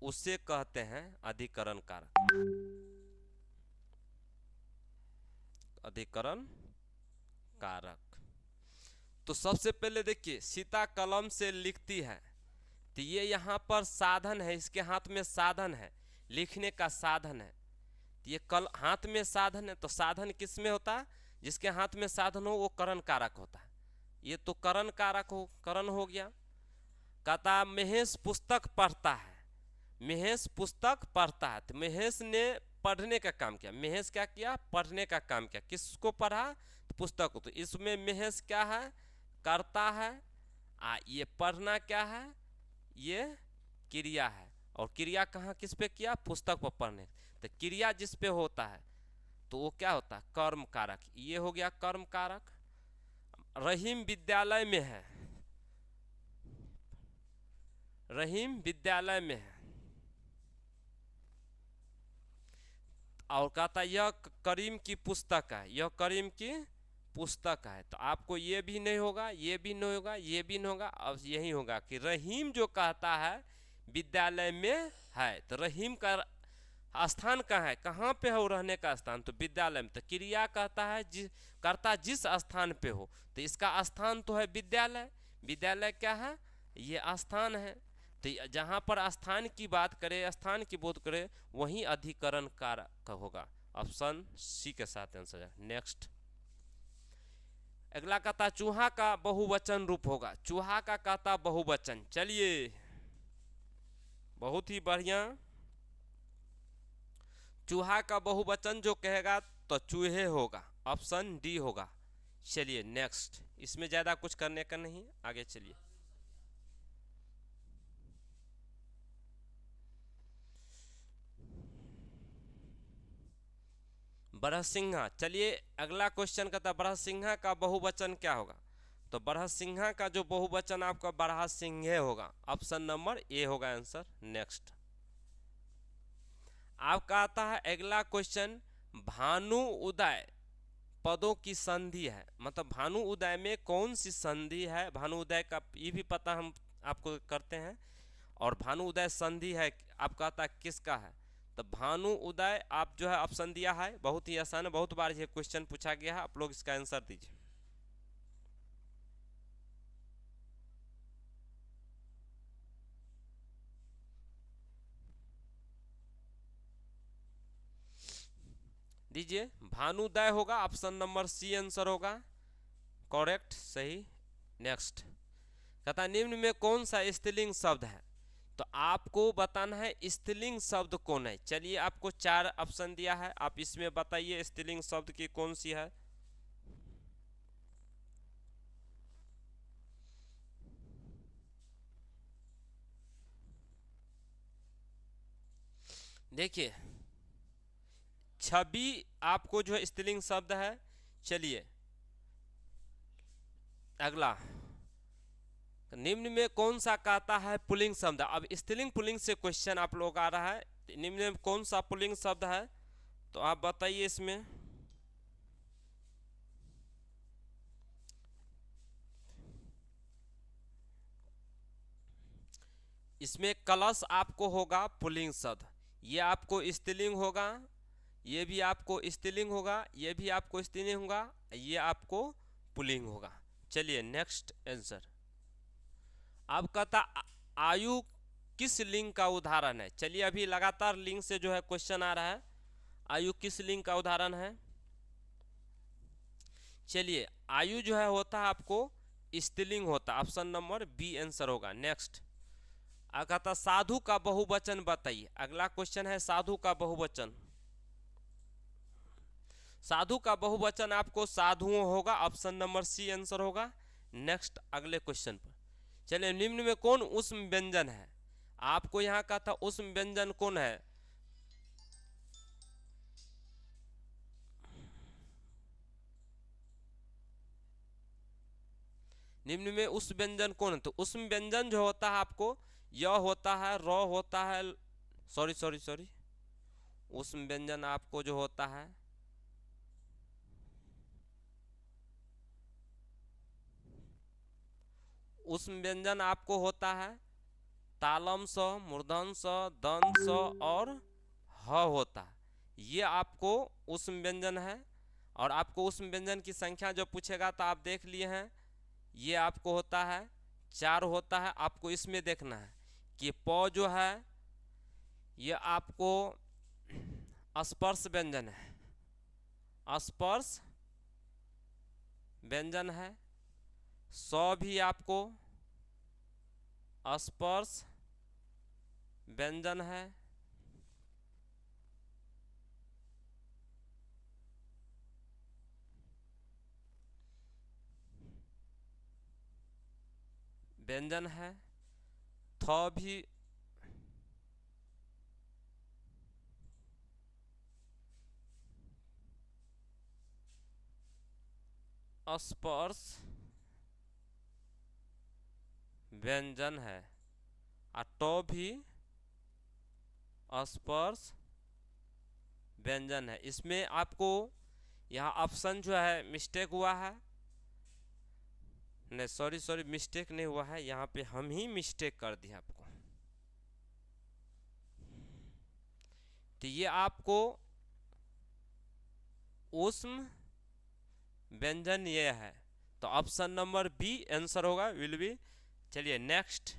उसे कहते हैं अधिकरण कारक। अधिकरण कारक। तो सबसे पहले देखिए सीता कलम से लिखती है, तो ये यहाँ पर साधन है, इसके हाथ में साधन है, लिखने का साधन है। तो ये कल हाथ में साधन है, तो साधन किस में होता है, जिसके हाथ में साधन हो वो करण कारक होता है। ये तो करण कारक हो, करण हो गया। कहता महेश पुस्तक पढ़ता है, महेश पुस्तक पढ़ता है, तो महेश ने पढ़ने का काम किया। महेश क्या किया, पढ़ने का काम किया। किसको पढ़ा, तो पुस्तक को। तो इसमें महेश क्या है, करता है, ये पढ़ना क्या है, ये क्रिया है। और क्रिया कहाँ किस पे किया, पुस्तक पर पढ़ने। तो क्रिया जिस पे होता है तो वो क्या होता है, कर्म कारक। ये हो गया कर्म कारक। रहीम विद्यालय में है, रहीम विद्यालय में है। और कहता यह करीम की पुस्तक है, यह करीम की पुस्तक है। तो आपको ये भी नहीं होगा, ये भी नहीं होगा, ये भी नहीं होगा। अब यही होगा कि रहीम जो कहता है विद्यालय में है, तो रहीम का स्थान कहाँ है, कहाँ पे है वो रहने का स्थान, तो विद्यालय में। तो क्रिया कहता है करता जिस स्थान पे हो, तो इसका स्थान तो है विद्यालय। विद्यालय क्या है, ये स्थान है। तो जहाँ पर स्थान की बात करें, स्थान की बोध करें, वहीं अधिकरण कारक होगा। ऑप्शन सी के साथ आंसर है। नेक्स्ट अगला कहता चूहा का बहुवचन रूप होगा। चूहा का कहता बहुवचन। चलिए बहुत ही बढ़िया। चूहा का बहुवचन जो कहेगा तो चूहे होगा, ऑप्शन डी होगा। चलिए नेक्स्ट, इसमें ज्यादा कुछ करने का नहीं, आगे चलिए। बरहसिंघा। चलिए अगला क्वेश्चन कहता बरहसिंघा का बहुवचन क्या होगा। तो बरहसिंघा का जो बहुवचन आपका बरहसिंघे होगा। ऑप्शन नंबर ए होगा आंसर। नेक्स्ट आपका आता है अगला क्वेश्चन, भानु उदय पदों की संधि है। मतलब भानु उदय में कौन सी संधि है, भानु उदय का ये भी पता हम आपको करते हैं। और भानु उदय संधि है आपका आता किसका है, तो भानु उदय आप जो है ऑप्शन दिया है, बहुत ही आसान है, बहुत बार ये क्वेश्चन पूछा गया है। आप लोग इसका आंसर दीजिए। दीजिए, भानुदय होगा, ऑप्शन नंबर सी आंसर होगा, करेक्ट, सही। नेक्स्ट कहता निम्न में कौन सा स्त्रीलिंग शब्द है। तो आपको बताना है स्त्रीलिंग शब्द कौन है। चलिए आपको 4 ऑप्शन दिया है, आप इसमें बताइए स्त्रीलिंग शब्द की कौन सी है। देखिए छवि आपको जो है स्त्रीलिंग शब्द है। चलिए अगला, निम्न में कौन सा कहता है पुल्लिंग शब्द। अब स्त्रीलिंग पुल्लिंग से क्वेश्चन आप लोग आ रहा है, निम्न में कौन सा पुल्लिंग शब्द है, तो आप बताइए इसमें। इसमें कलश आपको होगा पुल्लिंग शब्द, ये आपको स्त्रीलिंग होगा, ये भी आपको स्त्रीलिंग होगा, ये भी आपको स्त्रीलिंग होगा, ये आपको पुल्लिंग होगा। चलिए नेक्स्ट आंसर अब कहता आयु किस लिंग का उदाहरण है। चलिए अभी लगातार लिंग से जो है क्वेश्चन आ रहा है, आयु किस लिंग का उदाहरण है। चलिए आयु जो है होता है आपको स्त्रीलिंग होता, ऑप्शन नंबर बी आंसर होगा। नेक्स्ट कहता साधु का बहुवचन बताइए। अगला क्वेश्चन है साधु का बहुवचन। साधु का बहुवचन आपको साधुओं होगा, ऑप्शन नंबर सी आंसर होगा। नेक्स्ट अगले क्वेश्चन पर चलिए। निम्न में कौन उष्म व्यंजन है? आपको यहाँ का था उष्म व्यंजन कौन है? निम्न में उष्म व्यंजन कौन है? तो उष्म व्यंजन जो होता है आपको य होता है, र होता है, सॉरी सॉरी सॉरी, उष्म व्यंजन आपको जो होता है उष्म व्यंजन आपको होता है तालम स, मूर्धन स, दन स और ह होता है। ये आपको उष्म व्यंजन है। और आपको उष्म व्यंजन की संख्या जो पूछेगा तो आप देख लिए हैं, ये आपको होता है 4 होता है। आपको इसमें देखना है कि प जो है ये आपको स्पर्श व्यंजन है, स्पर्श व्यंजन है। स भी आपको स्पर्श व्यंजन है। व्यंजन है। थ भी स्पर्श व्यंजन है और ट भी स्पर्श व्यंजन है। इसमें आपको यहाँ ऑप्शन जो है मिस्टेक हुआ है, नहीं सॉरी सॉरी मिस्टेक नहीं हुआ है, यहाँ पे हम ही मिस्टेक कर दिया आपको। तो ये आपको उष्म व्यंजन ये है, तो ऑप्शन नंबर बी आंसर होगा, विल बी। चलिए नेक्स्ट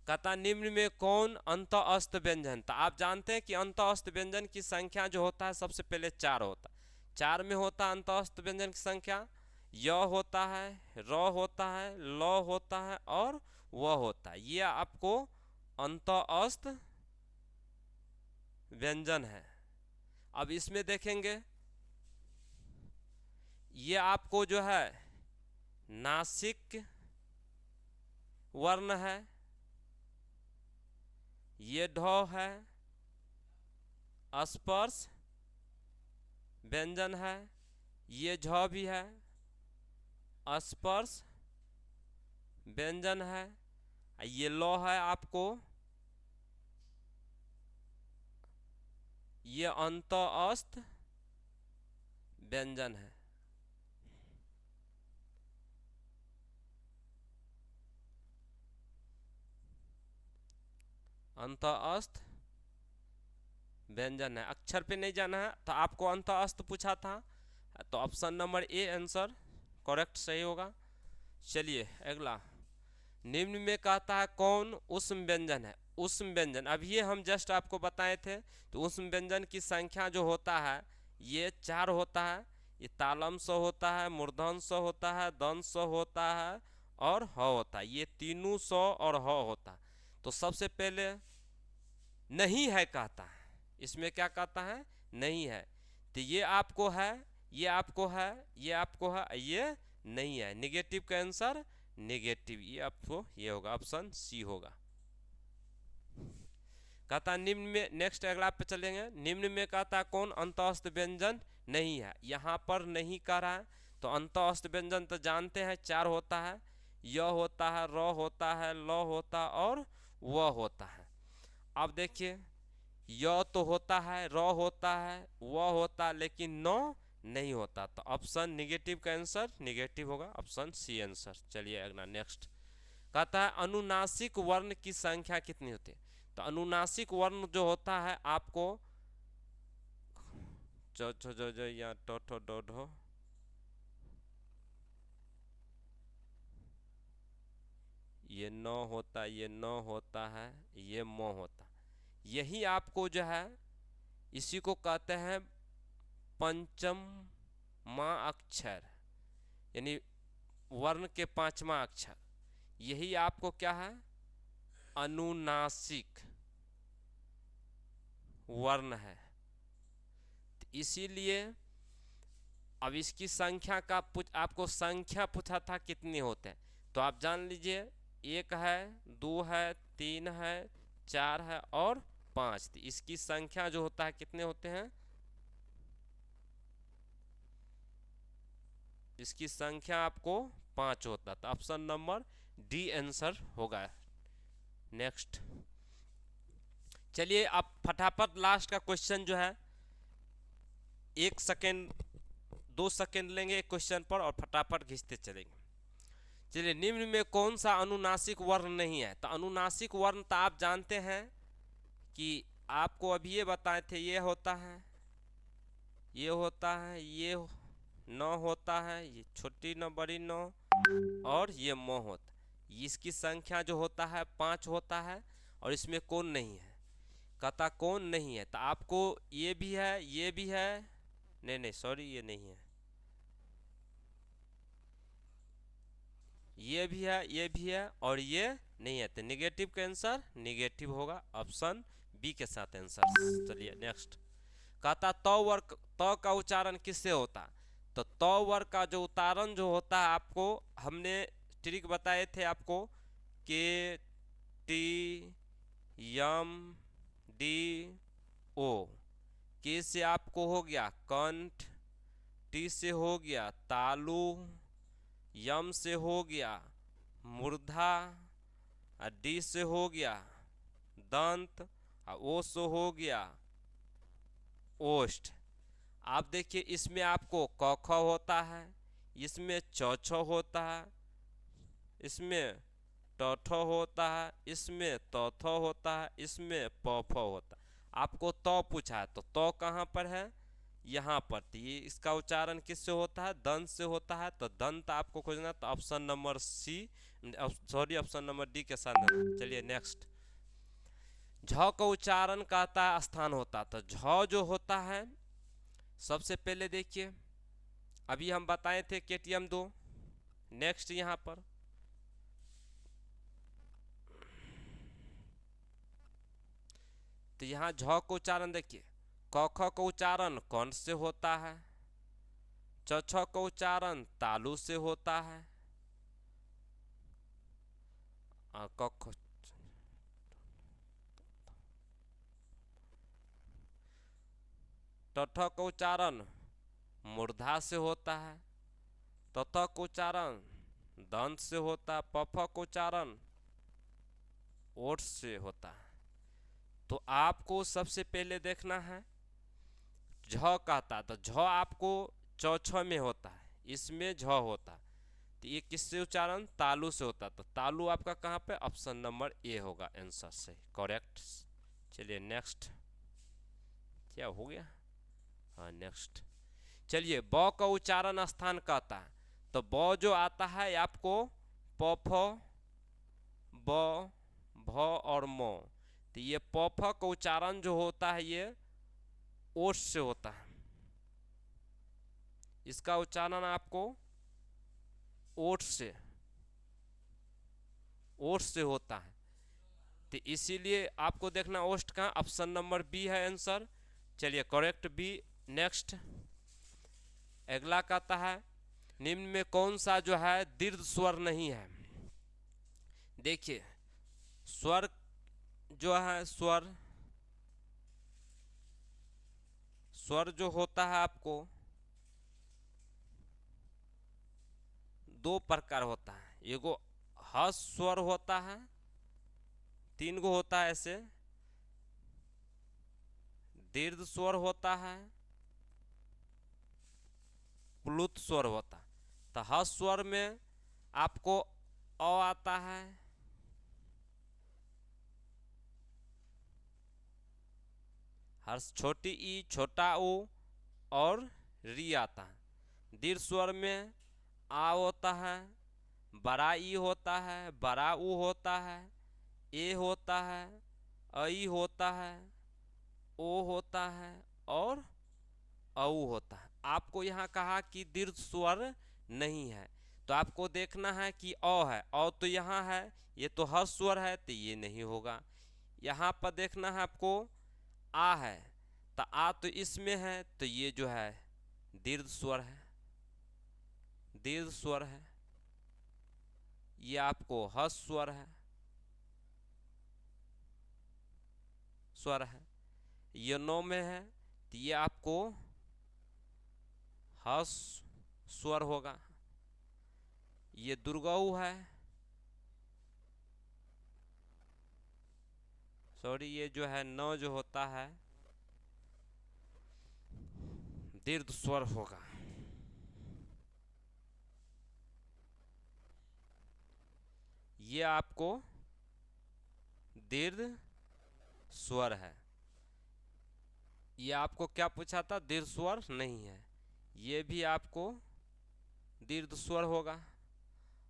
कहता निम्न में कौन अंत अस्त व्यंजन? तो आप जानते हैं कि अंत अस्त व्यंजन की संख्या जो होता है सबसे पहले 4 होता है। 4 में होता है अंत अस्त व्यंजन की संख्या, य होता है, र होता है, ल होता है और व होता है। ये आपको अंत अस्त व्यंजन है। अब इसमें देखेंगे ये आपको जो है नासिक वर्ण है, ये ढ है, स्पर्श व्यंजन है, ये झ भी है, स्पर्श व्यंजन है, ये ल है आपको, ये अंत अस्त व्यंजन है। अंत अस्त व्यंजन है। अक्षर पे नहीं जाना है, तो आपको अंत अस्त पूछा था, तो option number A answer correct सही होगा। चलिए अगला, निम्न में कहता है कौन उष्म व्यंजन है? उष्म व्यंजन अब ये हम जस्ट आपको बताए थे। तो उष्म व्यंजन की संख्या जो होता है ये 4 होता है। ये तालम स होता है, मूर्धन स होता है, दन स होता है और ह होता है। ये तीनों स और ह होता है। तो सबसे पहले नहीं है कहता है, इसमें क्या कहता है? नहीं है। तो ये आपको है, ये आपको है, ये आपको है, ये नहीं है। निगेटिव का आंसर नेगेटिव, ये आपको ये होगा, ऑप्शन सी होगा। कहता निम्न में, नेक्स्ट अगला पे चलेंगे। निम्न में कहता कौन अंतःस्थ व्यंजन नहीं है? यहाँ पर नहीं कह रहा है। तो अंतःस्थ व्यंजन तो जानते हैं 4 होता है, य होता है, र होता है, ल होता है और व होता है। अब देखिए य तो होता है, र होता है, व होता है, लेकिन न नहीं होता। तो ऑप्शन निगेटिव का आंसर निगेटिव होगा, ऑप्शन सी आंसर। चलिए अगला नेक्स्ट कहता है अनुनासिक वर्ण की संख्या कितनी होती है? तो अनुनासिक वर्ण जो होता है आपको जो या टो डो ढो, ये न होता, ये न होता है, ये म होता। यही आपको जो है इसी को कहते हैं पंचम माँ अक्षर, यानी वर्ण के पांचवा अक्षर, यही आपको क्या है, अनुनासिक वर्ण है। तो इसीलिए अब इसकी संख्या का आपको संख्या पूछा था कितने होते हैं, तो आप जान लीजिए 1 है, 2 है, 3 है, 4 है और 5। तो इसकी संख्या जो होता है कितने होते हैं, इसकी संख्या आपको 5 होता है। तो ऑप्शन नंबर डी आंसर होगा। नेक्स्ट चलिए अब फटाफट लास्ट का क्वेश्चन जो है 1 सेकेंड 2 सेकेंड लेंगे एक क्वेश्चन पर और फटाफट खींचते चलेंगे। चलिए, निम्न में कौन सा अनुनासिक वर्ण नहीं है। तो अनुनासिक वर्ण तो आप जानते हैं कि आपको अभी ये बताए थे, ये होता है, ये होता है, ये न होता है, ये छोटी न बड़ी न, और ये म होता है। इसकी संख्या जो होता है 5 होता है और इसमें कौन नहीं है, कहता कौन नहीं है। तो आपको ये भी है, ये भी है, नहीं सॉरी ये नहीं है, ये भी है, ये भी है और ये नहीं है। तो निगेटिव का आंसर निगेटिव होगा, ऑप्शन बी के साथ आंसर। चलिए नेक्स्ट, कहता त वर्ग, त का उच्चारण किससे होता। तो त वर्ग का जो उच्चारण जो होता है, आपको हमने ट्रिक बताए थे आपको, के टी यम डी ओ। के से आपको हो गया कंठ, टी से हो गया तालु, यम से हो गया मूर्धा, डी से हो गया दंत, और ओ से हो गया ओष्ठ। आप देखिए इसमें आपको क ख होता है, इसमें च छ होता है, इसमें ट ठ होता है, इसमें त थ होता है, इसमें प फ होता है। आपको त पूछा है तो त कहाँ पर है, यहाँ पर। तो ये इसका उच्चारण किससे होता है, दंत से होता है। तो दंत आपको खोजना, तो option number C, sorry option number D के साथ। चलिए नेक्स्ट, झ का उच्चारण कहता है स्थान होता। तो झ जो होता है, सबसे पहले देखिए अभी हम बताए थे KTM 2। नेक्स्ट यहाँ पर तो यहाँ झ को उच्चारण देखिए, क ख का उच्चारण कौन से होता है, च छ का उच्चारण तालु से होता है, क ख ट ठ का उच्चारण मूर्धा से होता है, त थ का उच्चारण दंत से होता है, प फ का उच्चारण ओठ से होता है। तो आपको सबसे पहले देखना है झ कहता, तो झ आपको च छ में होता है, इसमें झ होता है। तो ये किससे उच्चारण, तालु से होता है। तो तालु आपका कहाँ पे, ऑप्शन नंबर ए होगा आंसर से करेक्ट। चलिए नेक्स्ट, क्या हो गया, हाँ नेक्स्ट। चलिए ब का उच्चारण स्थान कहता है। तो ब जो आता है आपको प फ ब भ और म। तो ये प फ का उच्चारण जो होता है ये ओठ से होता है, इसका उच्चारण आपको ओठ से होता है। तो इसीलिए आपको देखना ओष्ठ का, ऑप्शन नंबर बी है आंसर। चलिए करेक्ट बी। नेक्स्ट अगला कहता है निम्न में कौन सा जो है दीर्घ स्वर नहीं है। देखिए स्वर जो है, स्वर जो होता है आपको 2 प्रकार होता है। एगो हस स्वर होता है, 3 गो होता है ऐसे, दीर्घ स्वर होता है, प्लुत स्वर होता है। तो हस स्वर में आपको अ आता है, हर्ष छोटी ई, छोटा ऊ और री आता है। दीर्घ स्वर में आ होता है, बड़ा ई होता है, बड़ा ऊ होता है, ए होता है, आई होता है, ओ होता है और औ होता है। आपको यहाँ कहा कि दीर्घ स्वर नहीं है, तो आपको देखना है कि अ है, अ तो यहाँ है, ये तो हर्ष स्वर है तो ये नहीं होगा। यहाँ पर देखना है आपको आ है, तो आ तो इसमें है तो ये जो है दीर्घ स्वर है, दीर्घ स्वर है। ये आपको हर्ष स्वर है, स्वर है। ये नौ में है तो ये आपको हर्ष स्वर होगा। ये दुर्गऊ है, सॉरी ये जो है नौ जो होता है दीर्घ स्वर होगा। ये आपको दीर्घ स्वर है। ये आपको क्या पूछा था, दीर्घ स्वर नहीं है, ये भी आपको दीर्घ स्वर होगा।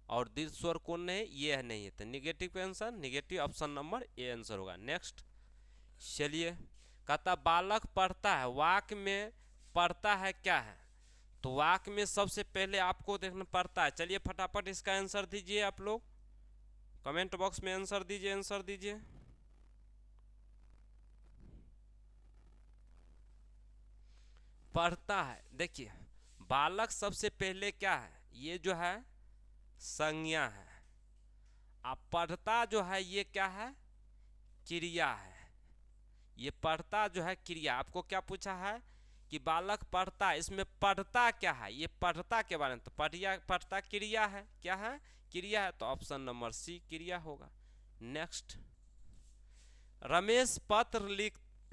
और दीर्घ स्वर कौन नहीं, ये है नहीं है, तो negative answer, negative option number A answer होगा। नेक्स्ट चलिए, कहता बालक पढ़ता है, वाक्य में पढ़ता है क्या है, तो वाक्य में सबसे पहले आपको देखना पड़ता है। चलिए फटाफट इसका आंसर दीजिए, आप लोग कमेंट बॉक्स में आंसर दीजिए, आंसर दीजिए। पढ़ता है, देखिए बालक सबसे पहले क्या है, ये जो है संज्ञा है। अब पढ़ता जो है ये क्या है, क्रिया है। ये पढ़ता जो है क्रिया। आपको क्या पूछा है कि बालक पढ़ता, इसमें पढ़ता क्या है, ये पढ़ता के बारे में, तो पढ़ता क्रिया है, क्या है, क्रिया है, तो ऑप्शन नंबर सी क्रिया होगा। नेक्स्ट, रमेश पत्र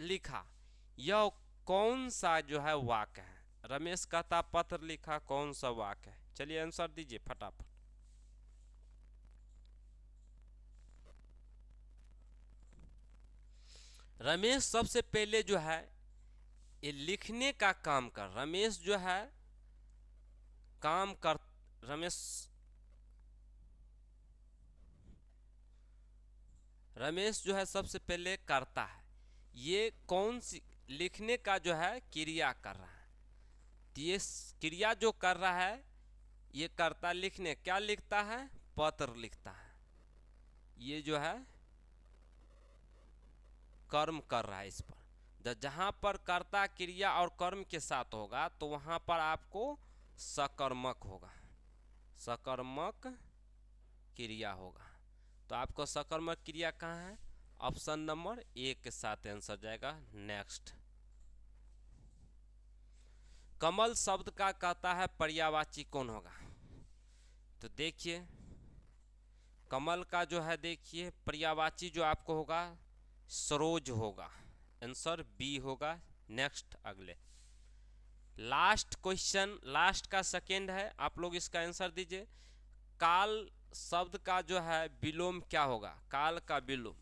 लिखा, यह कौन सा जो है वाक्य है। रमेश कहता पत्र लिखा, कौन सा वाक्य है, चलिए आंसर दीजिए फटाफट। रमेश सबसे पहले जो है ये लिखने का काम कर, रमेश जो है काम कर, रमेश जो है सबसे पहले करता है, ये कौन सी लिखने का जो है क्रिया कर रहा है, तो ये क्रिया जो कर रहा है ये करता लिखने, क्या लिखता है, पत्र लिखता है। ये जो है कर्म कर रहा है इस पर। जहां पर कर्ता क्रिया और कर्म के साथ होगा तो वहां पर आपको सकर्मक होगा, सकर्मक क्रिया होगा। तो आपको सकर्मक क्रिया कहाँ है, ऑप्शन नंबर ए के साथ आंसर जाएगा। नेक्स्ट, कमल शब्द का कहता है पर्यायवाची कौन होगा, तो देखिए कमल का जो है देखिए पर्यायवाची जो आपको होगा सरोज होगा, आंसर बी होगा। नेक्स्ट अगले, लास्ट क्वेश्चन, लास्ट का सेकेंड है, आप लोग इसका आंसर दीजिए। काल शब्द का जो है विलोम क्या होगा, काल का विलोम,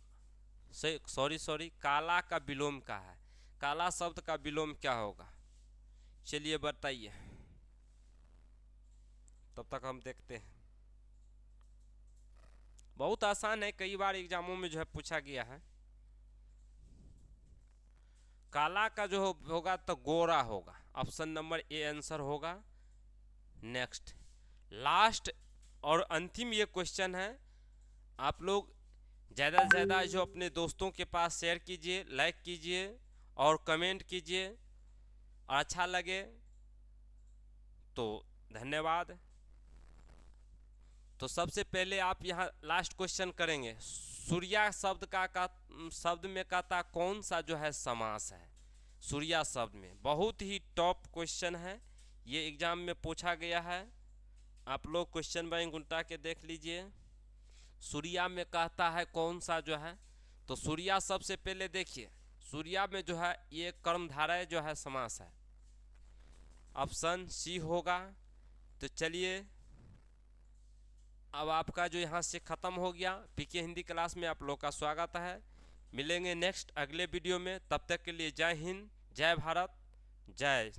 सॉरी काला का विलोम का है, काला शब्द का विलोम क्या होगा, चलिए बताइए, तब तक हम देखते हैं। बहुत आसान है, कई बार एग्जामों में जो है पूछा गया है। काला का जो होगा तो गोरा होगा, ऑप्शन नंबर ए आंसर होगा। नेक्स्ट, लास्ट और अंतिम ये क्वेश्चन है, आप लोग ज़्यादा से ज़्यादा जो अपने दोस्तों के पास शेयर कीजिए, लाइक कीजिए और कमेंट कीजिए, और अच्छा लगे तो धन्यवाद। तो सबसे पहले आप यहाँ लास्ट क्वेश्चन करेंगे, सूर्या शब्द का शब्द में कहता कौन सा जो है समास है, सूर्या शब्द में। बहुत ही टॉप क्वेश्चन है, ये एग्जाम में पूछा गया है, आप लोग क्वेश्चन बैंक उल्टा के देख लीजिए। सूर्या में कहता है कौन सा जो है, तो सूर्या सबसे पहले देखिए, सूर्या में जो है ये कर्मधारय जो है समास है, ऑप्शन सी होगा। तो चलिए अब आपका जो यहाँ से ख़त्म हो गया, पीके हिंदी क्लास में आप लोग का स्वागत है। मिलेंगे नेक्स्ट अगले वीडियो में, तब तक के लिए जय हिंद, जय भारत, जय